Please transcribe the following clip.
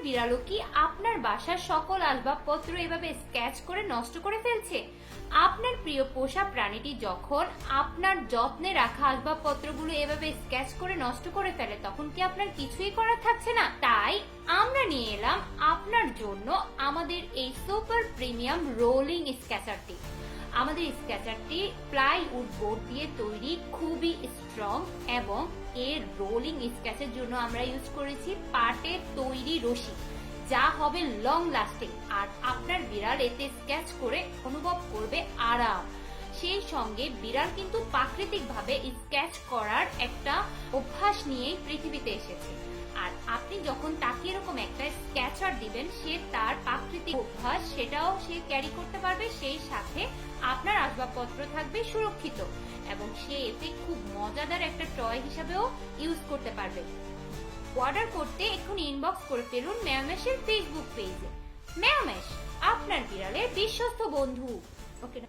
বিড়ালও কি আপনার বাসার সকল আসবাবপত্র এভাবে স্কেচ করে নষ্ট করে ফেলছে? আপনার প্রিয় পোষা প্রাণীটি যখন আপনার যত্নে রাখা আসবাবপত্রগুলো এভাবে স্কেচ করে নষ্ট করে ফেলে, তখন কি আপনার কিছুই করার থাকছে না? তাই আমরা নিয়ে এলাম আপনার জন্য আমাদের এই সুপার প্রিমিয়াম রোলিং স্কেচারটি। আমাদের স্কেচারটি প্লাইউড বোর্ড দিয়ে তৈরি, খুবই স্ট্রং, এবং এর রোলিং স্কেচের জন্য আমরা ইউজ করেছি পাটের তৈরি রশি, যা হবে লং লাস্টিং। আর আপনার বিড়াল এতে স্কেচ করে অনুভব করবে আরাম। সেই সঙ্গে বিড়াল কিন্তু প্রাকৃতিকভাবে স্কেচ করার একটা অভ্যাস নিয়ে পৃথিবীতে এসেছে। আর আপনি যখন তাকে এরকম একটা স্কেচার দিবেন, সে তার প্রাকৃতিক অভ্যাস সেটাও সে ক্যারি করতে পারবে, সেই সাথে আপনার আসবাবপত্র থাকবে সুরক্ষিত, এবং সে এতে খুব মজাদার একটা টয় হিসাবেও ইউজ করতে পারবে। অর্ডার করতে এক্ষুনি ইনবক্স করে ফেলুন ম্যাওমেশের ফেসবুক পেজে। ম্যাওমেশ, আপনার বিড়ালের বিশ্বস্ত বন্ধু। ওকে।